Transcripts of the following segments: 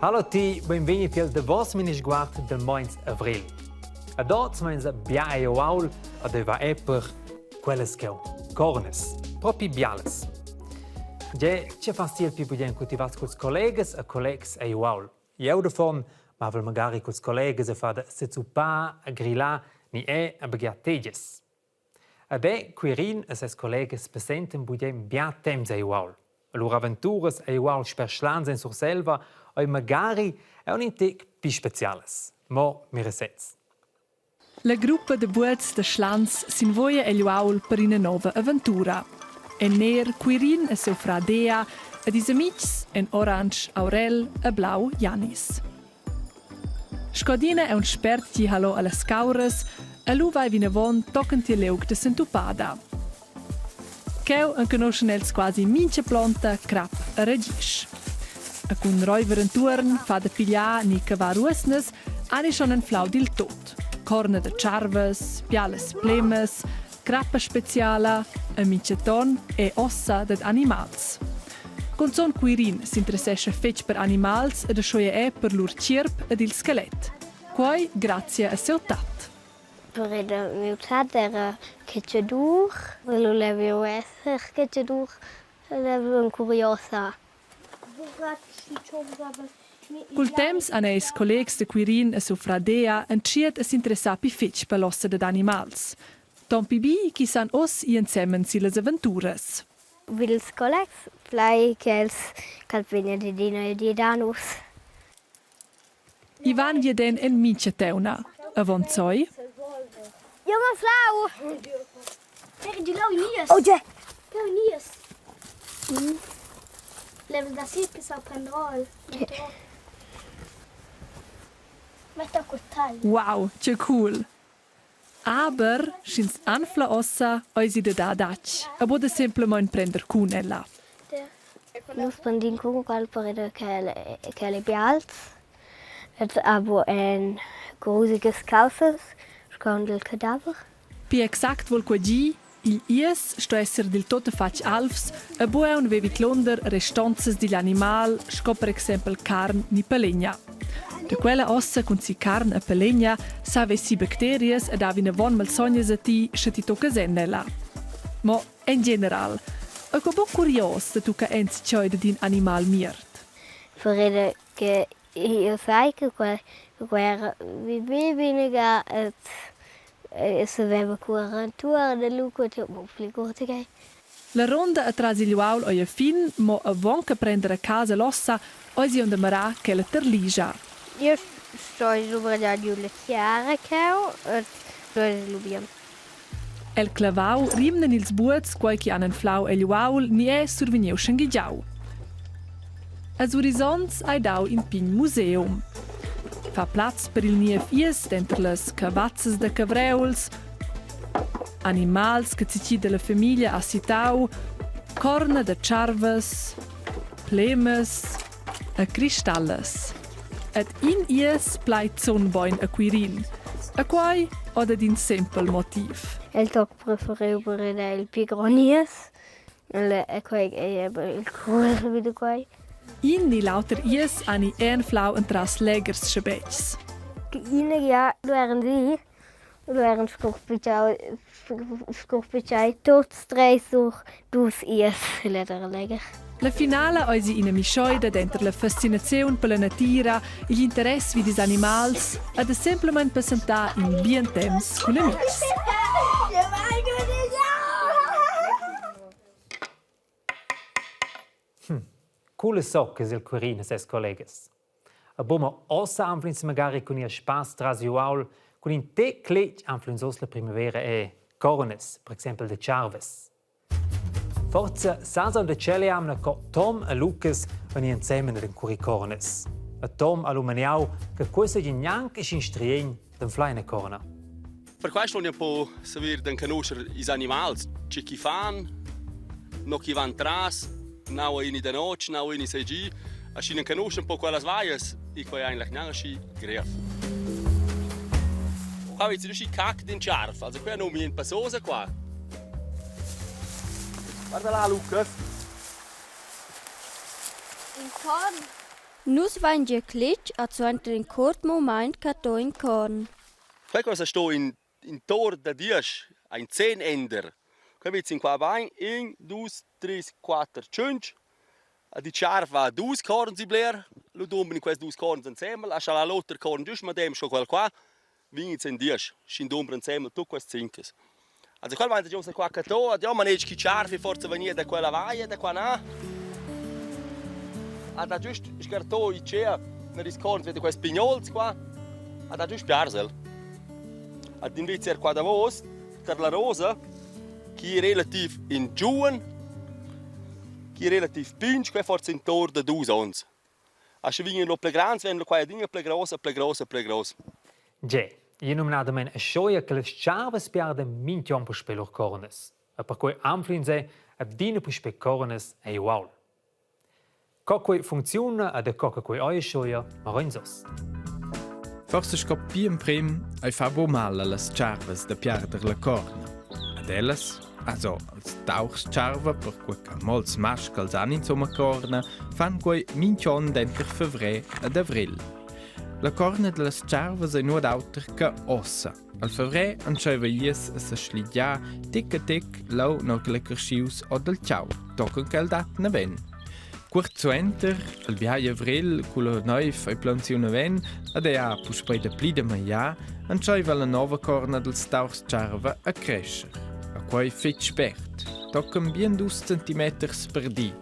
Hallo ti, benvenuti al davos Minisguard del mens avril. Adatg meins bia e oaul adeva per quelles che cornes, proprio biales. Je ci fa stil più budien cultivats culs collegas a collegs e oaul. Io davon, ma vel magari culs collegas a fada se zupa, a grilla, ni a begiat teges. Ade Quirin e ses collegas presenten budien bia temps e oaul. Lura aventuras e oaul per Schlans in Surselva e magari è un intec più speciales. Mo mi resets. La gruppa de buets de Schlans s'invoia e oaul per una nova avventura. En ner Quirin e seu fra Dea, ed is amics en orange Aurel e blau Janis. Scodina è un spert di hallo alle scauras e lu vai vinavon toccant il leug de Sentupada. Cheu en conoscen els quasi mince planta crap a regisch. E cun raiver enturn fa de pigliar ni cavar ruesnes ani schon en flau dil tot. Corna de charves, piales plemes, crappa speciala, e mintg'onn e ossa de animals. Con son Quirin s'interessesce fetg per animals ed ascioia per lur cirp ed il schelet. Quai grazie a seu tat. Per il mio Chattar Chattar, lo levo esser Chattar, levo un curiosa. Col temps han eis collegs de Quirin e seu fra Dea enciet a s'interessar pi fetg per l'ossa de animals. Tom pibi chi san os i insemmen si les aventuras. Vils collegs, plai ch'els calpegna di adina e di danus. Ivan vieden en mince teuna. Avonzoi. Junge Frau! Zeg je nou niet? Oh, ja! Nou niet. Level da sempre sa prendrol. Metta cottal. Wow, che cool. Aber, schins anfla ossa, oisi de adatg. A bude simplamain prender cunella. Nus pandin con qual per che le bials. Et abo en grusiges Kaufes, scondel cadaver. Pi exact vol quagi, il ies sto esser dil tot fac alfs, a bue un vevit londer restanzas digl animal, sco per exempel carn ni pelegna. De quella ossa con si carn e pelegna save si bacterias ed avina von malsognas a ti se ti tocca sennella. Mo, in general, è un po' curios da tu ca ens cioi din animal miert. Per che io sai che guerra viveva e se aveva curantura del luco ti fligurti che La ronda a trasiliuaul oia fin, mo a von che prendere a casa l'ossa, oisi on demarà che la terligia. io sto sopra da giuliziare che e lubiam. El clavau rimnen ils buets quai chi anen flau e liuaul ni è survegniu schengigiau. Als horizonts ai dau in pin museum. Fa plaz per il nief ies denter las cavazzas de cavreuls, animals che ci de la famiglia a sitau, corna de charves, plemes e cristalles. Et in ies plait zonboin a Quirin, a quai od ad in sempel motiv. Il toc prefereu per il pigronies, e quai il cuore video quai. In ni lauter ies ani en flau entras legers schebets. Ine ja, du eren scorpicciai tots drei sur dus ies ledere leger. La finala oisi ina mischoida denter la fascinazione per la natura e gli interessi vidis animals ed semplamain presentà in bien temps con amics. Coole soccas il Quirin e ses collegas. A bomma ossa anflins magari con ihr Spaß trasiuaul, con in te clec anflins os la primavera e cornes, per esempio de charves. Forza sason de celiamna co Tom e Lucas veni insieme den curicornes. A Tom all'umaniau che questo di neanche in strien den flyne corna. Per questo non può servire di conoscere gli animali, c'è chi fanno, no chi vanno tras, no in di notte, no in di giorno, e se non conosce un po' quelle svaias, ich puoi eigentlich neanche greff. Qua vedi si cacca in charf, also qui non mi in passosa qua. Guarda là, Lucas. In corn. Nus va in clic a suenter in curt moment cato in corn. Quei cosa sto in tor da 10 ein 10 ender. Quei wird in qua bain 1 2 3 4 5. A di charva 2 corn si bler. Lo domben in questi 2 corn insieme, a la lotter corn giusto ma dem scho quel qua. Vin in 10. Schin domben insieme tu questi 5. Also quel meinte giusto qua cato, ja man chi charvi forza venire da quella vaia da qua na. Da giusto scarto i cea, ne riscordo vede questi pignols qua. Da giusto piarsel. Ad invece qua da vos, per la rosa, che è relativ in giuan, che è relativ pinch, che forse in tor da 2 ons. A se vinien lo plegrans, vengono qua adina plegrosa. Già, io nominadamente a scioia che le sciarves piarden mintg'onn puspè lor cornes. E per cui amflinse adina puspè cornes e uaul. Coque funziona ed è coque oia scioia, ma rinsos. Forse scoppi in prim e fa bo mal alle sciarves da piarder la corna. Ad elles, also als tauchsciarva, per cui che molts mascals han insomma corna, fan quei mintg'onn d'enter fevre ed avril. La corna delle sciarves è nuot auter che ossa. Al fevre anceva ies a se slidia tic a tic lau no che le crescius o del ciao, toccon che il dat ne ven. Quart al viaggio avril, con la neuf e planzione ven, ed è a puspè da pli de maia, anceva la nuova corna del tauchsciarva a crescer. A quei fet spert, toccon bien 2 cm per dì.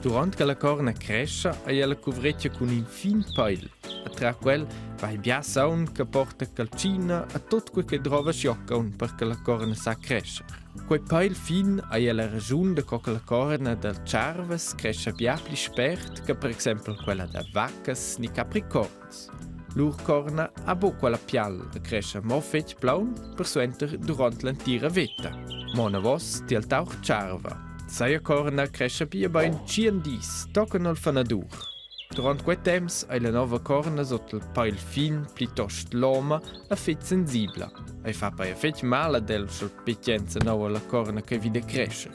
Durant che la corna cresce, e la cuvreccia con un fin peil. E tra quel vai bia saun che porta calcina a tot quel che trova scioccaun perché la corna sa crescere. Quei peil fin e la ragione de che la corna del ciarves cresce bia pli spert che per esempio quella da vaccas ni capricorns. Lur corna ha bo quella pial e cresce mo fetg blaun per suenter durant l'antira vetta. Mona vos ti al tauch ciarva. Saia corna cresce bia bain cien dis, toccano al fanadur. Durant quei temps è la nova corna sotto il peil fin, piuttosto l'oma, e fet sensibile. E fa poi fet male del sul picchienza nova la corna che vide crescere.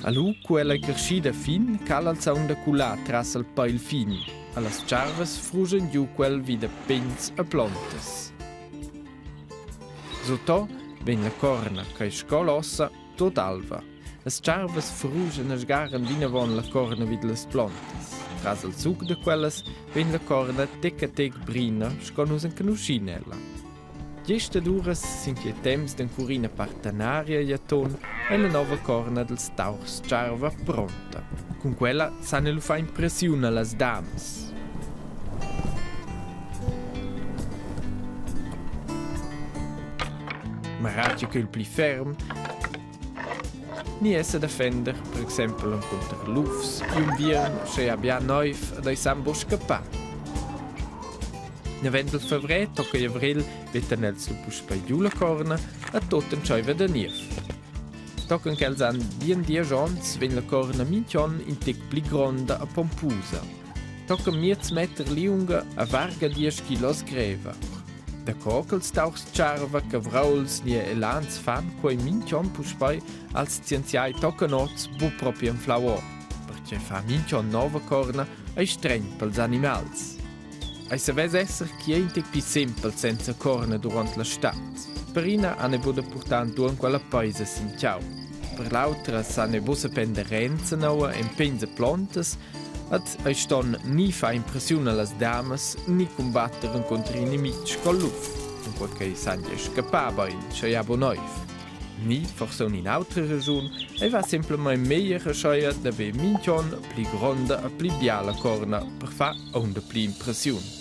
A lu quella crescida fin, cala al sound da culà tras il peil fin. Alla sciarves frugen giù quel vide pens e plantes. Sotto ven la corna che scola ossa tot alva. Las ciarves frugen e sgaren vinavon la corna vid las plantas. Tras il suc de quelles ven la corna tec a tec brina sconus en canuscinella. Gesta duras sin che temps den Quirin partenaria jaton e la nova corna del tauchsciarva pronta. Con quella sanno fa impressione las dames. Maratge che il pli ferm ni essa defender, per esempio, contro l'ufs, un virn, se abbia neuf ed ai sambo scappà. Navent il fevre, tocca i avril, vetan els lu puspè giù la corna, e tot en cioiva da nief. Toccan che els han bien 10 ons, ven la corna mintg'onn in tec pli gronda e pompusa. Toccan miez meter liunga a varga 10 kilos greva. Da cockels tauchsciarva che vrauls ni elans fan quei mintg'onn puspè als scienziai toccanots bu proprio in flauò, perché fa mintg'onn nova corna e streng pels animals. E se ves esser chiente più semple senza corna durant la stat. Per ina hanno bude portant duan quella paese sin ciao. Per l'altra sanno busse penderenza noa en penze plantas, et ei ston ni fa impressione alle dames ni combattere contro i nemici con l'uff, in quel che sanno scappare in sciaiabo neuf. Ni, forse in un'altra ragione, e va semplicemente meglio scegliere di avere mintg'onn più grande e più biala corna per fare una più impressione.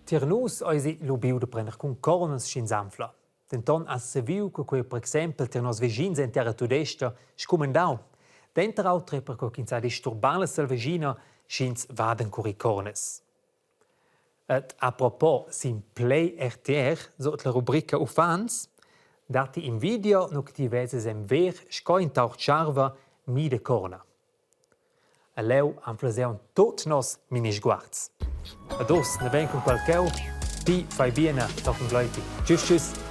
Ternus oisi lubiu de brenner con cornas Sch'in sanfla. Denton as se viu che per esempio ternos vegins in terra tudesta scomendau. Denter autre per co kinsa disturbare selvagina Sch'ins vaden curi cornes. Et a propos simplei RTR, so la rubrica ufans, dati in video no che ti veses en ver scoin tauchsciarva mi de corna. A leu anflaseun tot nos Minisguards. Ados, ne ven con qualcheu, ti fai bene, tochen gleiti. Tschüss, tschüss.